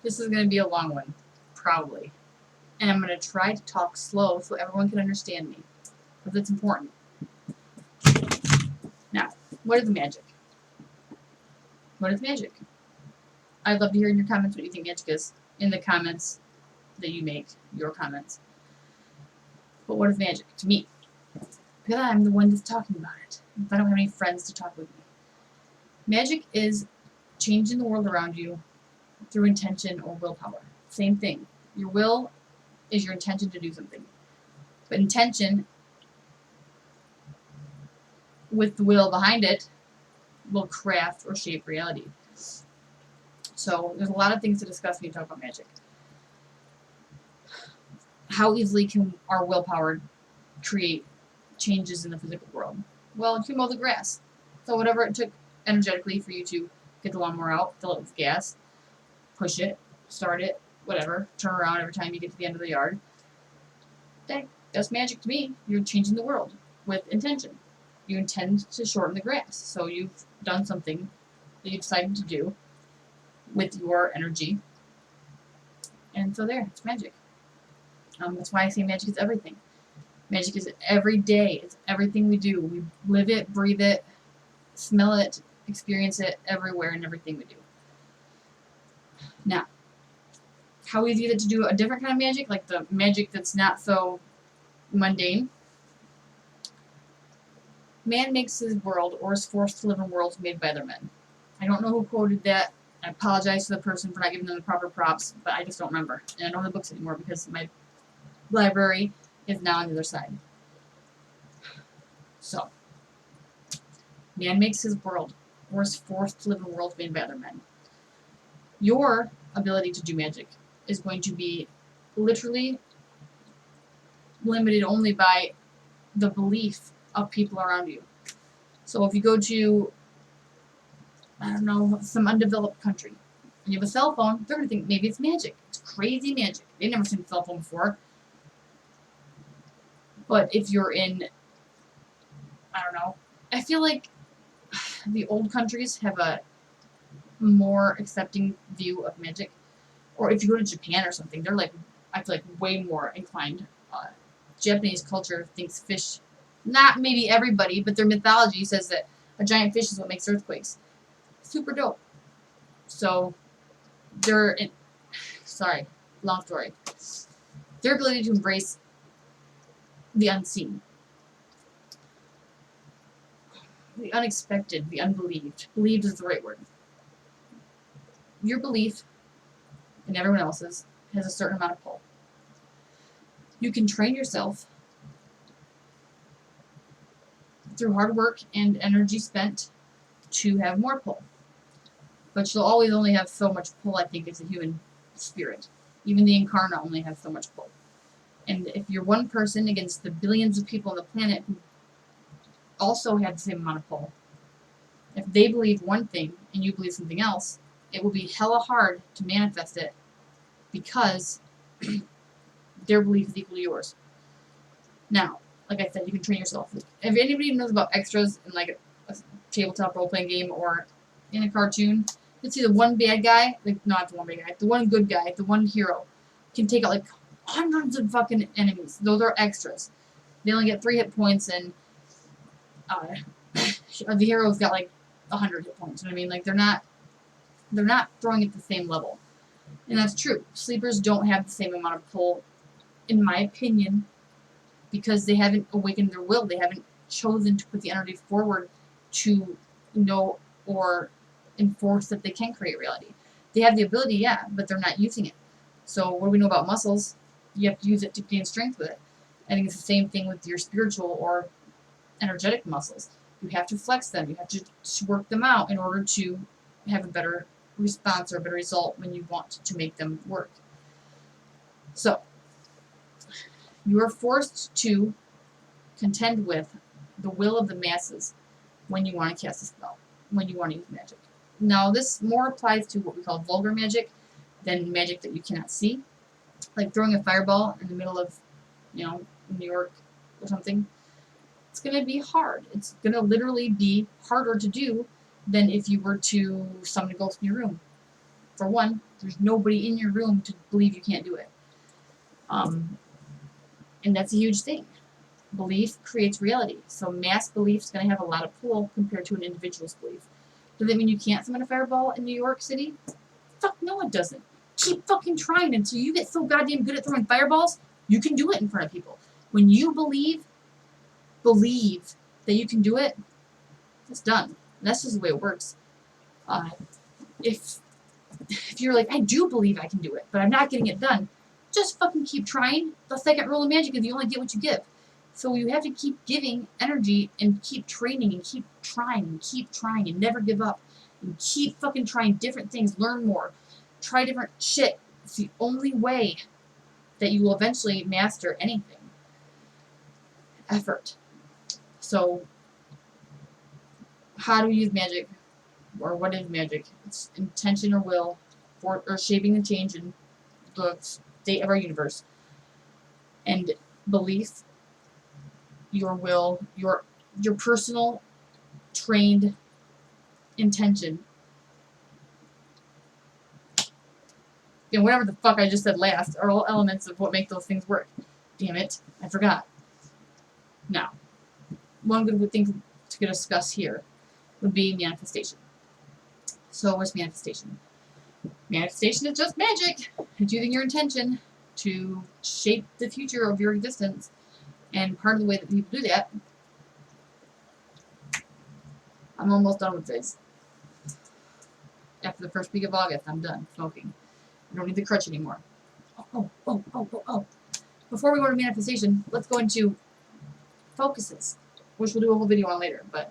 This is going to be a long one, probably. And I'm going to try to talk slow so everyone can understand me, because it's important. Now, what is magic? What is magic? I'd love to hear in your comments what you think magic is, in the comments that you make, your comments. But what is magic to me? Because I'm the one that's talking about it. If I don't have any friends to talk with me. Magic is changing the world around you through intention or willpower. Same thing. Your will is your intention to do something. But intention, with the will behind it, will craft or shape reality. So there's a lot of things to discuss when you talk about magic. How easily can our willpower create changes in the physical world? Well, you can mow the grass. So whatever it took energetically for you to get the lawnmower out, fill it with gas, push it, start it, whatever, turn around every time you get to the end of the yard. That's magic to me. You're changing the world with intention. You intend to shorten the grass. So you've done something that you decided to do with your energy. And so there, it's magic. That's why I say magic is everything. Magic is every day. It's everything we do. We live it, breathe it, smell it, experience it everywhere in everything we do. Now, how easy is it to do a different kind of magic, like the magic that's not so mundane? Man makes his world, or is forced to live in worlds made by other men. I don't know who quoted that. I apologize to the person for not giving them the proper props, but I just don't remember. And I don't have the books anymore because my library is now on the other side. So, man makes his world, or is forced to live in worlds made by other men. Your ability to do magic is going to be literally limited only by the belief of people around you. So if you go to, I don't know, some undeveloped country, and you have a cell phone, they're going to think maybe it's magic. It's crazy magic. They've never seen a cell phone before. But if you're in, I don't know, I feel like the old countries have a more accepting view of magic. Or if you go to Japan or something, they're like, I feel like way more inclined. Japanese culture thinks fish, not maybe everybody, but their mythology says that a giant fish is what makes earthquakes. Super dope. So, sorry, long story. Their ability to embrace the unseen, the unexpected, the unbelieved. Believed is the right word. Your belief, and everyone else's, has a certain amount of pull. You can train yourself through hard work and energy spent to have more pull. But you'll always only have so much pull, I think, as a human spirit. Even the incarnate only has so much pull. And if you're one person against the billions of people on the planet who also have the same amount of pull, if they believe one thing and you believe something else, it will be hella hard to manifest it because their belief is equal to yours. Now, like I said, you can train yourself. If anybody knows about extras in like a tabletop role-playing game or in a cartoon, you see the one bad guy, like not the one bad guy, the one good guy, the one hero, can take out like hundreds of fucking enemies. Those are extras. They only get 3 hit points, and the hero's got like 100 hit points. You know what I mean? Like they're not throwing at the same level, and that's true. Sleepers don't have the same amount of pull, in my opinion, because they haven't awakened their will. They haven't chosen to put the energy forward to know or enforce that they can create reality. They have the ability, yeah, but they're not using it. So what do we know about muscles? You have to use it to gain strength with it. I think it's the same thing with your spiritual or energetic muscles. You have to flex them. You have to work them out in order to have a better response or a better result when you want to make them work. So, you are forced to contend with the will of the masses when you want to cast a spell, when you want to use magic. Now, this more applies to what we call vulgar magic than magic that you cannot see. Like throwing a fireball in the middle of, New York or something. It's going to be hard. It's going to literally be harder to do than if you were to summon a ghost in your room, for one, there's nobody in your room to believe you can't do it. And that's a huge thing. Belief creates reality. So mass belief is going to have a lot of pull compared to an individual's belief. Does that mean you can't summon a fireball in New York City? Fuck no, it doesn't. Keep fucking trying until you get so goddamn good at throwing fireballs, you can do it in front of people. When you believe that you can do it, it's done. And that's just the way it works. If you're like, I do believe I can do it, but I'm not getting it done, just fucking keep trying. The second rule of magic is you only get what you give. So you have to keep giving energy and keep training and keep trying and never give up. And keep fucking trying different things, learn more, try different shit. It's the only way that you will eventually master anything. Effort. So, how do we use magic? Or what is magic? It's intention or will for or shaping the change in the state of our universe. And belief, your will, your personal trained intention. And whatever the fuck I just said last are all elements of what make those things work. Damn it, I forgot. Now, one good thing to discuss here would be manifestation. So what's manifestation? Manifestation is just magic. It's using your intention to shape the future of your existence. And part of the way that people do that, I'm almost done with this. After the first week of August, I'm done smoking. I don't need the crutch anymore. Oh. Before we go to manifestation, let's go into focuses, which we'll do a whole video on later. But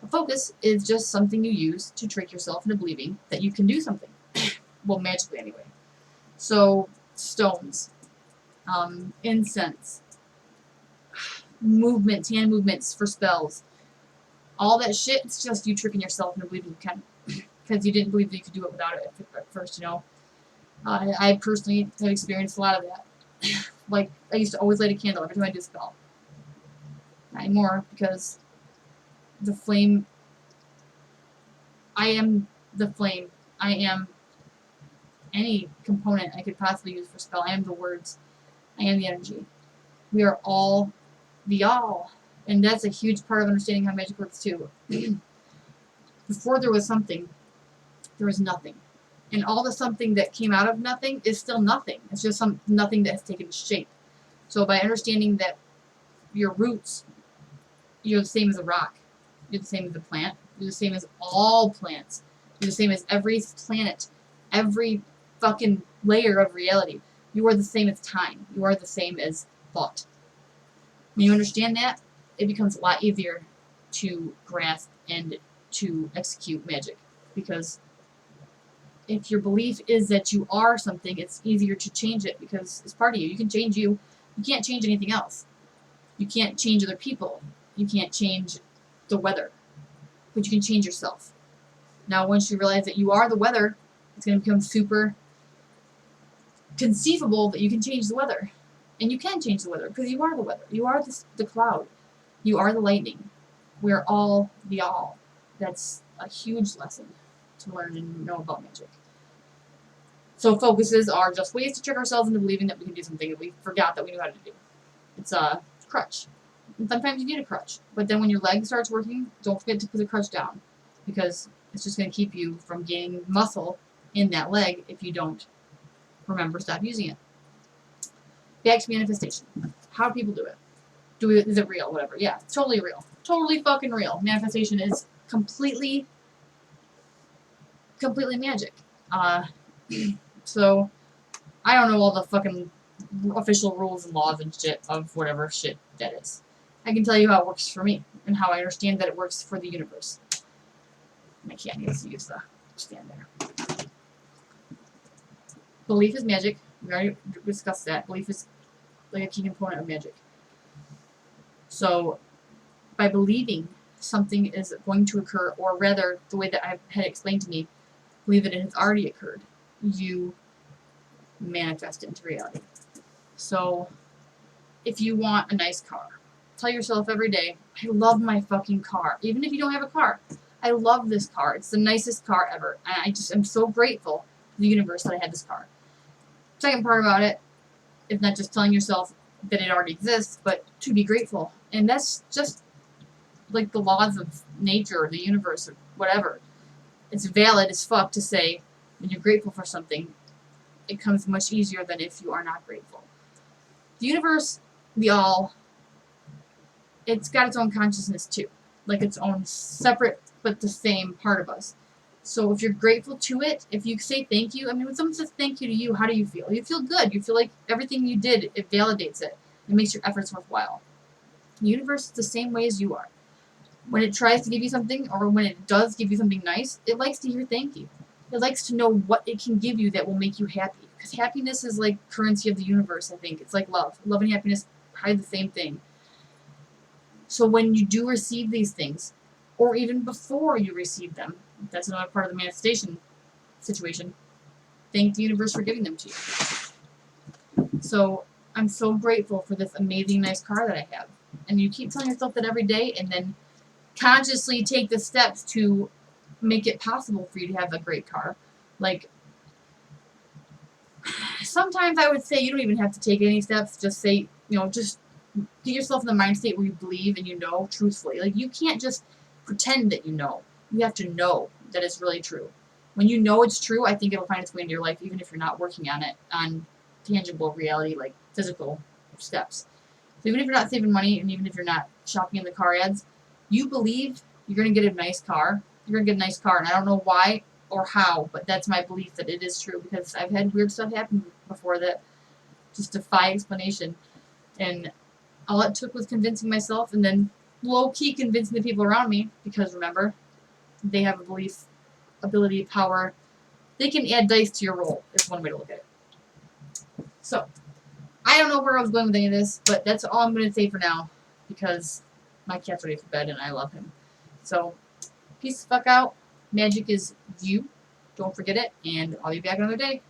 a focus is just something you use to trick yourself into believing that you can do something. Well, magically anyway. So, stones, incense, movements, hand movements for spells. All that shit, it's just you tricking yourself into believing you can. Because you didn't believe that you could do it without it at first, you know. I personally have experienced a lot of that. Like, I used to always light a candle every time I do a spell. Not anymore, because the flame, I am the flame. I am any component I could possibly use for spell. I am the words. I am the energy. We are all the all. And that's a huge part of understanding how magic works too. Before there was something, there was nothing. And all the something that came out of nothing is still nothing. It's just nothing that has taken shape. So by understanding that your roots, you're the same as a rock. You're the same as a plant. You're the same as all plants. You're the same as every planet. Every fucking layer of reality. You are the same as time. You are the same as thought. When you understand that, it becomes a lot easier to grasp and to execute magic. Because if your belief is that you are something, it's easier to change it because it's part of you. You can change you. You can't change anything else. You can't change other people. You can't change the weather. But you can change yourself. Now, once you realize that you are the weather, it's going to become super conceivable that you can change the weather. And you can change the weather because you are the weather. You are the cloud. You are the lightning. We are all the all. That's a huge lesson to learn and know about magic. So focuses are just ways to trick ourselves into believing that we can do something that we forgot that we knew how to do. It's a crutch. And sometimes you need a crutch. But then when your leg starts working, don't forget to put the crutch down. Because it's just going to keep you from gaining muscle in that leg if you don't remember stop using it. Back to manifestation. How do people do it? Is it real? Whatever. Yeah, it's totally real. Totally fucking real. Manifestation is completely magic. So, I don't know all the fucking official rules and laws and shit of whatever shit that is. I can tell you how it works for me and how I understand that it works for the universe. My cat needs to use the stand there. Belief is magic. We already discussed that. Belief is like a key component of magic. So, by believing something is going to occur, or rather, the way that I've had it explained to me, believe that it has already occurred, you manifest it into reality. So, if you want a nice car, tell yourself every day, I love my fucking car. Even if you don't have a car, I love this car. It's the nicest car ever. And I just am so grateful to the universe that I had this car. Second part about it is not just telling yourself that it already exists, but to be grateful. And that's just like the laws of nature or the universe or whatever. It's valid as fuck to say when you're grateful for something, it comes much easier than if you are not grateful. The universe, the all, it's got its own consciousness too. Like its own separate but the same part of us. So if you're grateful to it, if you say thank you, I mean, when someone says thank you to you, how do you feel? You feel good. You feel like everything you did, it validates it. It makes your efforts worthwhile. The universe is the same way as you are. When it tries to give you something, or when it does give you something nice, it likes to hear thank you. It likes to know what it can give you that will make you happy. Because happiness is like currency of the universe, I think. It's like love. Love and happiness are the same thing. So when you do receive these things, or even before you receive them, that's another part of the manifestation situation, thank the universe for giving them to you. So I'm so grateful for this amazing, nice car that I have. And you keep telling yourself that every day, and then consciously take the steps to make it possible for you to have a great car. Like, sometimes I would say you don't even have to take any steps. Just say, just get yourself in the mind state where you believe and you know truthfully. Like, you can't just pretend that you know. You have to know that it's really true. When you know it's true, I think it'll find its way into your life, even if you're not working on it, on tangible reality, like physical steps. So even if you're not saving money, and even if you're not shopping in the car ads, you believe you're going to get a nice car. You're going to get a nice car, and I don't know why or how, but that's my belief that it is true, because I've had weird stuff happen before that just defy explanation. And all it took was convincing myself, and then low-key convincing the people around me, because remember, they have a belief, ability, power. They can add dice to your roll, is one way to look at it. So, I don't know where I was going with any of this, but that's all I'm going to say for now, because my cat's ready for bed and I love him. So, peace the fuck out. Magic is you. Don't forget it, and I'll be back another day.